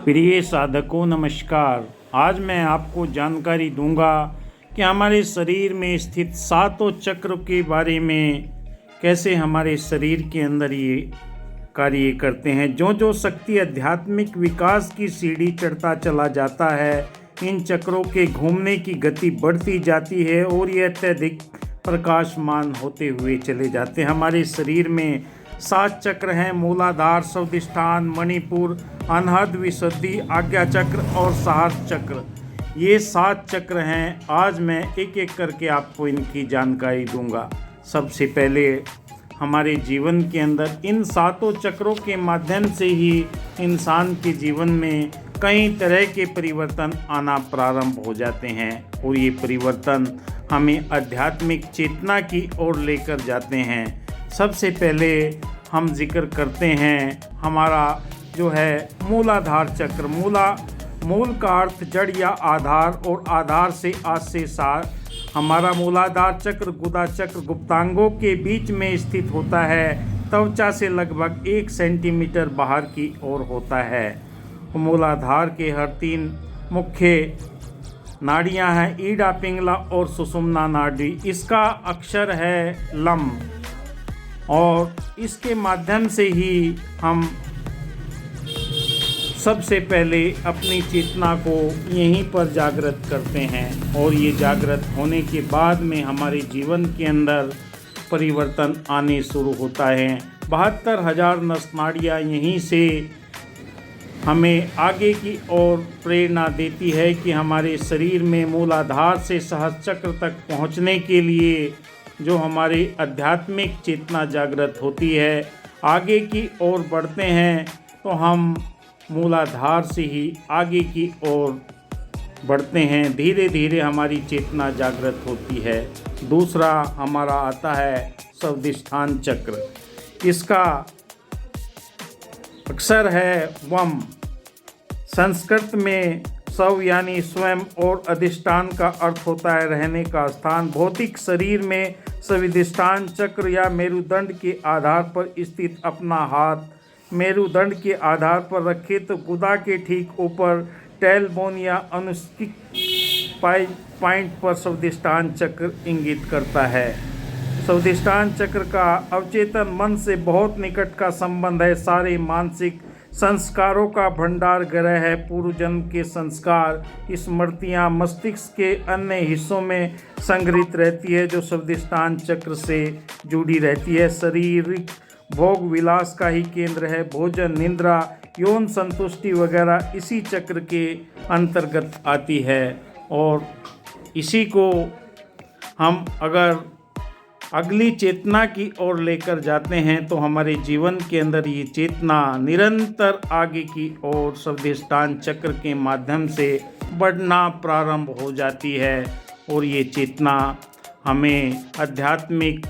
प्रिय साधकों नमस्कार। आज मैं आपको जानकारी दूंगा कि हमारे शरीर में स्थित सातों चक्र के बारे में, कैसे हमारे शरीर के अंदर ये कार्य करते हैं। जो जो शक्ति आध्यात्मिक विकास की सीढ़ी चढ़ता चला जाता है, इन चक्रों के घूमने की गति बढ़ती जाती है और ये अत्यधिक प्रकाशमान होते हुए चले जाते हैं। हमारे शरीर में 7 चक्र हैं: मूलाधार, स्वादिष्ठान, मणिपुर, अनहद, विशुद्धि, आज्ञा चक्र और सहस्त्र चक्र। ये 7 चक्र हैं। आज मैं एक एक करके आपको इनकी जानकारी दूंगा। सबसे पहले हमारे जीवन के अंदर इन सातों चक्रों के माध्यम से ही इंसान के जीवन में कई तरह के परिवर्तन आना प्रारंभ हो जाते हैं और ये परिवर्तन हमें आध्यात्मिक चेतना की ओर लेकर जाते हैं। सबसे पहले हम जिक्र करते हैं हमारा जो है मूलाधार चक्र। मूल का अर्थ जड़ या आधार और आधार से आज से सार। हमारा मूलाधार चक्र गुदा चक्र गुप्तांगों के बीच में स्थित होता है। त्वचा से लगभग 1 सेंटीमीटर बाहर की ओर होता है। मूलाधार के हर 3 मुख्य नाड़ियां हैं: ईडा, पिंगला और सुषुम्ना नाड़ी। इसका अक्षर है लम और इसके माध्यम से ही हम सबसे पहले अपनी चेतना को यहीं पर जागृत करते हैं और ये जागृत होने के बाद में हमारे जीवन के अंदर परिवर्तन आने शुरू होता है। 72,000 नस नाड़ियाँ यहीं से हमें आगे की ओर प्रेरणा देती है कि हमारे शरीर में मूलाधार से सहस्त्र चक्र तक पहुंचने के लिए जो हमारी आध्यात्मिक चेतना जागृत होती है, आगे की ओर बढ़ते हैं तो हम मूलाधार से ही आगे की ओर बढ़ते हैं। धीरे धीरे हमारी चेतना जागृत होती है। दूसरा हमारा आता है स्वादिष्ठान चक्र। इसका अक्षर है वम। संस्कृत में स्व यानी स्वयं और अधिष्ठान का अर्थ होता है रहने का स्थान। भौतिक शरीर में स्वादिष्ठान चक्र या मेरुदंड के आधार पर स्थित अपना हाथ मेरुदंड के आधार पर रखे तो गुदा के ठीक ऊपर टेलबोन या अनुष्ठिक पॉइंट पर स्वादिष्ठान चक्र इंगित करता है। स्वादिष्ठान चक्र का अवचेतन मन से बहुत निकट का संबंध है। सारे मानसिक संस्कारों का भंडार गृह है। पूर्व जन्म के संस्कार स्मृतियाँ मस्तिष्क के अन्य हिस्सों में संग्रहित रहती है जो स्वादिष्ठान चक्र से जुड़ी रहती है। शारीरिक भोग विलास का ही केंद्र है। भोजन, निद्रा, यौन संतुष्टि वगैरह इसी चक्र के अंतर्गत आती है और इसी को हम अगर अगली चेतना की ओर लेकर जाते हैं तो हमारे जीवन के अंदर ये चेतना निरंतर आगे की ओर स्वादिष्ठान चक्र के माध्यम से बढ़ना प्रारंभ हो जाती है और ये चेतना हमें आध्यात्मिक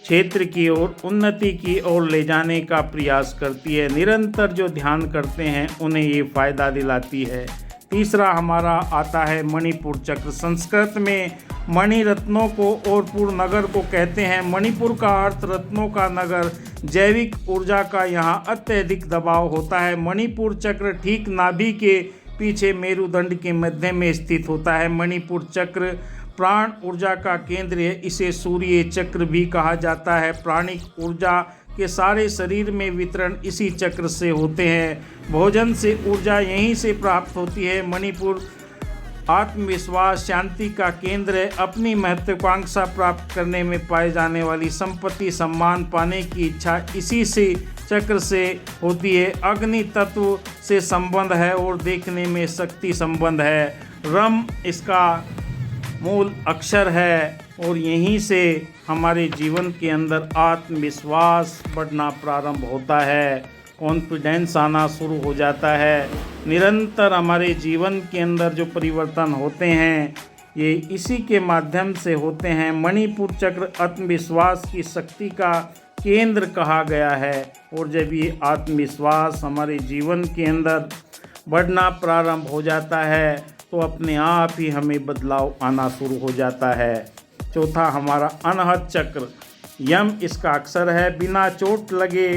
क्षेत्र की ओर, उन्नति की ओर ले जाने का प्रयास करती है। निरंतर जो ध्यान करते हैं उन्हें ये फायदा दिलाती है। तीसरा हमारा आता है मणिपुर चक्र। संस्कृत में मणि रत्नों को और पुर नगर को कहते हैं। मणिपुर का अर्थ रत्नों का नगर। जैविक ऊर्जा का यहाँ अत्यधिक दबाव होता है। मणिपुर चक्र ठीक नाभि के पीछे मेरुदंड के मध्य में स्थित होता है। मणिपुर चक्र प्राण ऊर्जा का केंद्र है। इसे सूर्य चक्र भी कहा जाता है। प्राणिक ऊर्जा के सारे शरीर में वितरण इसी चक्र से होते हैं। भोजन से ऊर्जा यहीं से प्राप्त होती है। मणिपुर आत्मविश्वास, शांति का केंद्र है। अपनी महत्वाकांक्षा प्राप्त करने में पाए जाने वाली संपत्ति, सम्मान पाने की इच्छा इसी से चक्र से होती है। अग्नि तत्व से संबंध है और देखने में शक्ति संबंध है। रम इसका मूल अक्षर है और यहीं से हमारे जीवन के अंदर आत्मविश्वास बढ़ना प्रारंभ होता है। कॉन्फिडेंस आना शुरू हो जाता है। निरंतर हमारे जीवन के अंदर जो परिवर्तन होते हैं ये इसी के माध्यम से होते हैं। मणिपुर चक्र आत्मविश्वास की शक्ति का केंद्र कहा गया है और जब ये आत्मविश्वास हमारे जीवन के अंदर बढ़ना प्रारंभ हो जाता है तो अपने आप ही हमें बदलाव आना शुरू हो जाता है। चौथा हमारा अनहद चक्र। यम इसका अक्षर है। बिना चोट लगे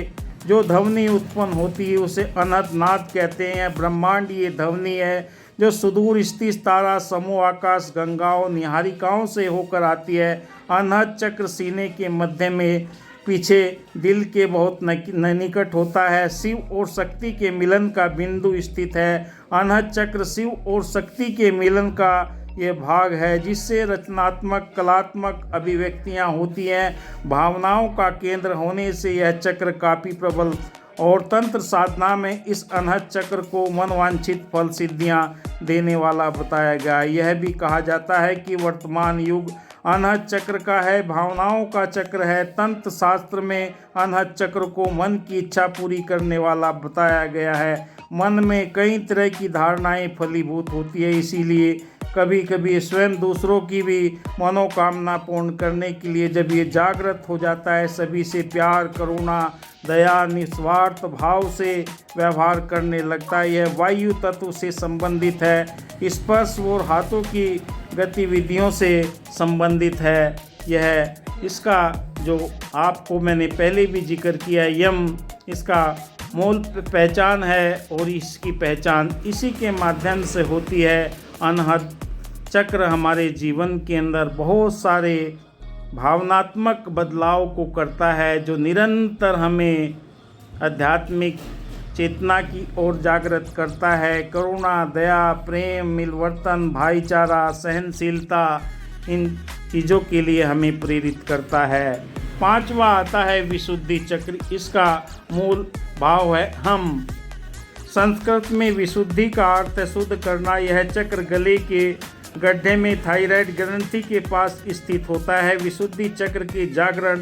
जो ध्वनि उत्पन्न होती है उसे अनहद नाद कहते हैं। ब्रह्मांड ये ध्वनि है जो सुदूर स्थित तारा समूह आकाश गंगाओं निहारिकाओं से होकर आती है। अनहद चक्र सीने के मध्य में पीछे दिल के बहुत निकट होता है। शिव और शक्ति के मिलन का बिंदु स्थित है। अनहद चक्र शिव और शक्ति के मिलन का ये भाग है जिससे रचनात्मक कलात्मक अभिव्यक्तियाँ होती हैं। भावनाओं का केंद्र होने से यह चक्र काफ़ी प्रबल और तंत्र साधना में इस अनहद चक्र को मनवांछित फल सिद्धियाँ देने वाला बताया गया। यह भी कहा जाता है कि वर्तमान युग अनहद चक्र का है, भावनाओं का चक्र है। तंत्र शास्त्र में अनहद चक्र को मन की इच्छा पूरी करने वाला बताया गया है। मन में कई तरह की धारणाएं फलीभूत होती है, इसीलिए कभी कभी स्वयं दूसरों की भी मनोकामना पूर्ण करने के लिए जब ये जागृत हो जाता है, सभी से प्यार करुणा दया निस्वार्थ भाव से व्यवहार करने लगता है। यह वायु तत्व से संबंधित है, स्पर्श और हाथों की गतिविधियों से संबंधित है। यह इसका जो आपको मैंने पहले भी जिक्र किया यम इसका मूल पहचान है और इसकी पहचान इसी के माध्यम से होती है। अनहद चक्र हमारे जीवन के अंदर बहुत सारे भावनात्मक बदलाव को करता है जो निरंतर हमें आध्यात्मिक चेतना की ओर जागृत करता है। करुणा दया प्रेम मिलवर्तन भाईचारा सहनशीलता इन चीज़ों के लिए हमें प्रेरित करता है। पांचवा आता है विशुद्धि चक्र। इसका मूल भाव है हम। संस्कृत में विशुद्धि का अर्थ है शुद्ध करना। यह चक्र गले के गड्ढे में थायराइड ग्रंथि के पास स्थित होता है। विशुद्धि चक्र के जागरण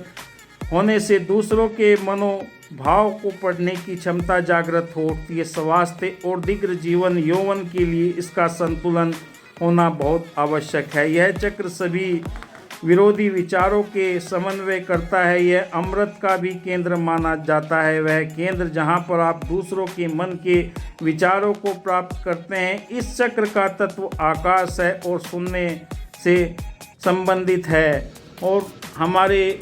होने से दूसरों के मनोभाव को पढ़ने की क्षमता जागृत होती है। स्वास्थ्य और दीर्घ जीवन यौवन के लिए इसका संतुलन होना बहुत आवश्यक है। यह चक्र सभी विरोधी विचारों के समन्वय करता है। यह अमृत का भी केंद्र माना जाता है, वह केंद्र जहां पर आप दूसरों के मन के विचारों को प्राप्त करते हैं। इस चक्र का तत्व आकाश है और सुनने से संबंधित है और हमारे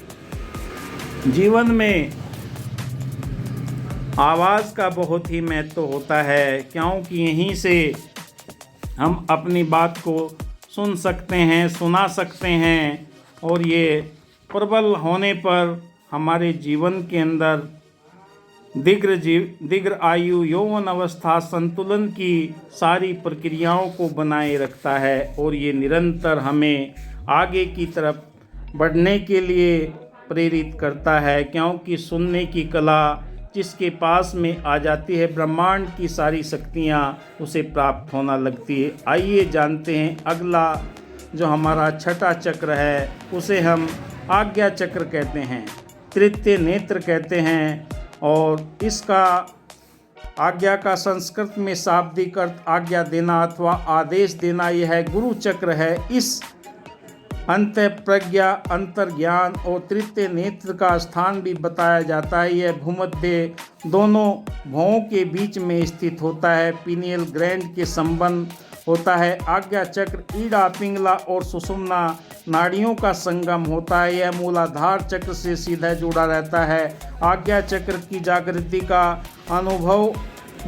जीवन में आवाज़ का बहुत ही महत्व होता है, क्योंकि यहीं से हम अपनी बात को सुन सकते हैं सुना सकते हैं और ये प्रबल होने पर हमारे जीवन के अंदर दीर्घ आयु यौवन अवस्था संतुलन की सारी प्रक्रियाओं को बनाए रखता है और ये निरंतर हमें आगे की तरफ बढ़ने के लिए प्रेरित करता है, क्योंकि सुनने की कला जिसके पास में आ जाती है ब्रह्मांड की सारी शक्तियाँ उसे प्राप्त होना लगती है। आइए जानते हैं अगला जो हमारा छठा चक्र है उसे हम आज्ञा चक्र कहते हैं, तृतीय नेत्र कहते हैं और इसका आज्ञा का संस्कृत में शाब्दिक अर्थ आज्ञा देना अथवा आदेश देना यह गुरु चक्र है। इस अंत प्रज्ञा अंतर्ज्ञान और तृतीय नेत्र का स्थान भी बताया जाता है। यह भूमध्य दोनों भौं के बीच में स्थित होता है। पीनियल ग्लैंड के संबंध होता है। आज्ञा चक्र ईड़ा पिंगला और सुषुम्ना नाड़ियों का संगम होता है। यह मूलाधार चक्र से सीधा जुड़ा रहता है। आज्ञा चक्र की जागृति का अनुभव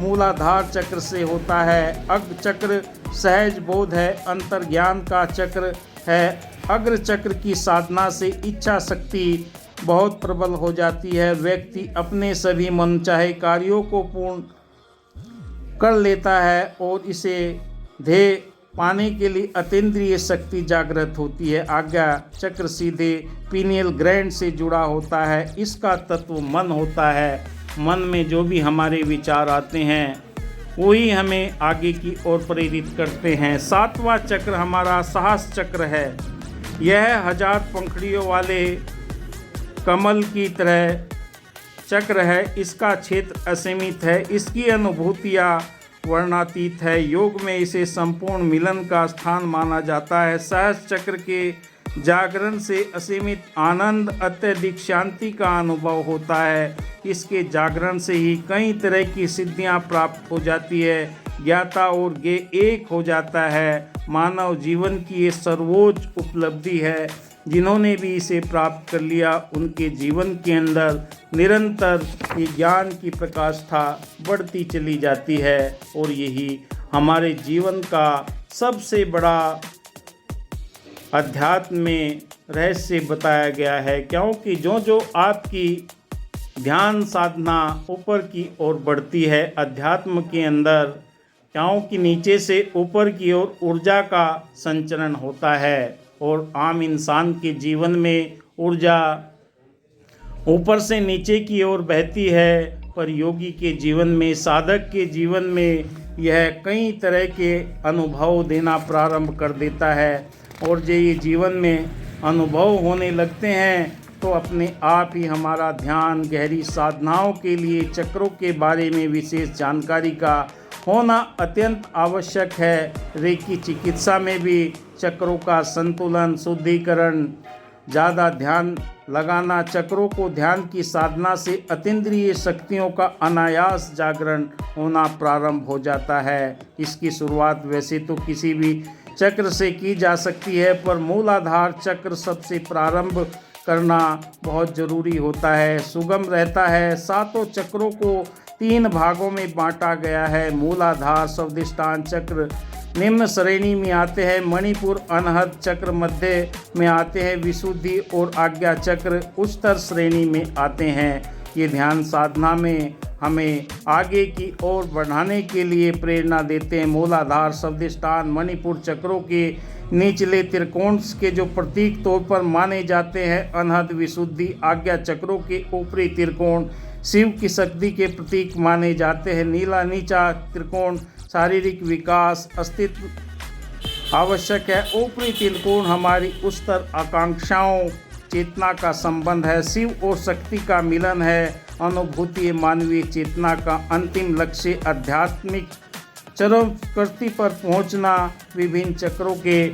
मूलाधार चक्र से होता है। अग्र चक्र सहज बोध है, अंतर्ज्ञान का चक्र है। अग्र चक्र की साधना से इच्छा शक्ति बहुत प्रबल हो जाती है। व्यक्ति अपने सभी मनचाहे कार्यों को पूर्ण कर लेता है और इसे ध्येय पाने के लिए अतीन्द्रिय शक्ति जागृत होती है। आज्ञा चक्र सीधे पीनियल ग्लैंड से जुड़ा होता है। इसका तत्व मन होता है। मन में जो भी हमारे विचार आते हैं वही हमें आगे की ओर प्रेरित करते हैं। सातवां चक्र हमारा साहस चक्र है। यह 1000 पंखुड़ियों वाले कमल की तरह चक्र है। इसका क्षेत्र असीमित है। इसकी अनुभूतियाँ वर्णातीत है। योग में इसे संपूर्ण मिलन का स्थान माना जाता है। सहज चक्र के जागरण से असीमित आनंद अत्यधिक शांति का अनुभव होता है। इसके जागरण से ही कई तरह की सिद्धियां प्राप्त हो जाती है। ज्ञाता और ज्ञेय एक हो जाता है। मानव जीवन की ये सर्वोच्च उपलब्धि है। जिन्होंने भी इसे प्राप्त कर लिया उनके जीवन के अंदर निरंतर ये ज्ञान की प्रकाष्ठा बढ़ती चली जाती है और यही हमारे जीवन का सबसे बड़ा अध्यात्म में रहस्य बताया गया है। क्योंकि जो जो आपकी ध्यान साधना ऊपर की ओर बढ़ती है अध्यात्म के अंदर, क्योंकि नीचे से ऊपर की ओर ऊर्जा का संचरण होता है और आम इंसान के जीवन में ऊर्जा ऊपर से नीचे की ओर बहती है, पर योगी के जीवन में, साधक के जीवन में यह कई तरह के अनुभव देना प्रारंभ कर देता है और जो ये जीवन में अनुभव होने लगते हैं तो अपने आप ही हमारा ध्यान गहरी साधनाओं के लिए चक्रों के बारे में विशेष जानकारी का होना अत्यंत आवश्यक है। रेकी चिकित्सा में भी चक्रों का संतुलन, शुद्धिकरण, ज़्यादा ध्यान लगाना, चक्रों को ध्यान की साधना से अतीन्द्रिय शक्तियों का अनायास जागरण होना प्रारंभ हो जाता है। इसकी शुरुआत वैसे तो किसी भी चक्र से की जा सकती है, पर मूलाधार चक्र सबसे प्रारंभ करना बहुत ज़रूरी होता है, सुगम रहता है। सातों चक्रों को 3 भागों में बांटा गया है। मूलाधार, स्वादिष्टान चक्र निम्न श्रेणी में आते हैं, मणिपुर, अनहद चक्र मध्य में आते हैं, विशुद्धि और आज्ञा चक्र उच्चतर श्रेणी में आते हैं। ये ध्यान साधना में हमें आगे की ओर बढ़ाने के लिए प्रेरणा देते हैं। मूलाधार, स्वादिष्टान, मणिपुर चक्रों के निचले त्रिकोण के जो प्रतीक तौर पर माने जाते हैं, अनहद, विशुद्धि, आज्ञा चक्रों के ऊपरी त्रिकोण शिव की शक्ति के प्रतीक माने जाते हैं। नीचा त्रिकोण शारीरिक विकास अस्तित्व आवश्यक है। ऊपरी त्रिकोण हमारी उच्चतर आकांक्षाओं चेतना का संबंध है। शिव और शक्ति का मिलन है। अनुभूति मानवीय चेतना का अंतिम लक्ष्य आध्यात्मिक चरम कृति पर पहुंचना। विभिन्न चक्रों के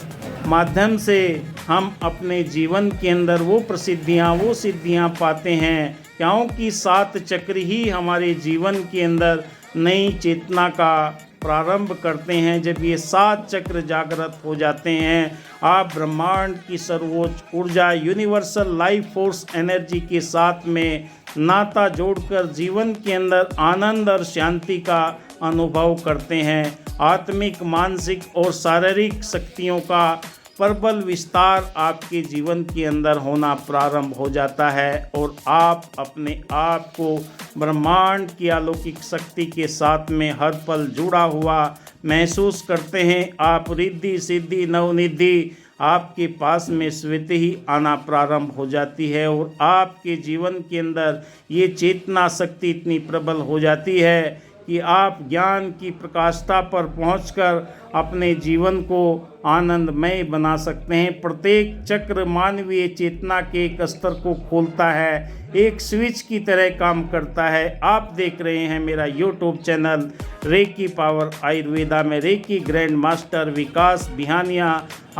माध्यम से हम अपने जीवन के अंदर वो सिद्धियां पाते हैं, क्योंकि 7 चक्र ही हमारे जीवन के अंदर नई चेतना का प्रारंभ करते हैं। जब ये 7 चक्र जागृत हो जाते हैं, आप ब्रह्मांड की सर्वोच्च ऊर्जा यूनिवर्सल लाइफ फोर्स एनर्जी के साथ में नाता जोड़कर जीवन के अंदर आनंद और शांति का अनुभव करते हैं। आत्मिक, मानसिक और शारीरिक शक्तियों का प्रबल विस्तार आपके जीवन के अंदर होना प्रारंभ हो जाता है और आप अपने आप को ब्रह्मांड की अलौकिक शक्ति के साथ में हर पल जुड़ा हुआ महसूस करते हैं। आप रिद्धि सिद्धि नवनिधि आपके पास में स्वतः ही आना प्रारंभ हो जाती है और आपके जीवन के अंदर ये चेतना शक्ति इतनी प्रबल हो जाती है कि आप ज्ञान की प्रकाष्ठा पर पहुंचकर अपने जीवन को आनंदमय बना सकते हैं। प्रत्येक चक्र मानवीय चेतना के एक स्तर को खोलता है, एक स्विच की तरह काम करता है। आप देख रहे हैं मेरा YouTube channel reiki power Ayurveda में reiki grand master Vikas Bihania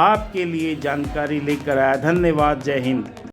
आपके लिए जानकारी लेकर आया। धन्यवाद। जय हिंद।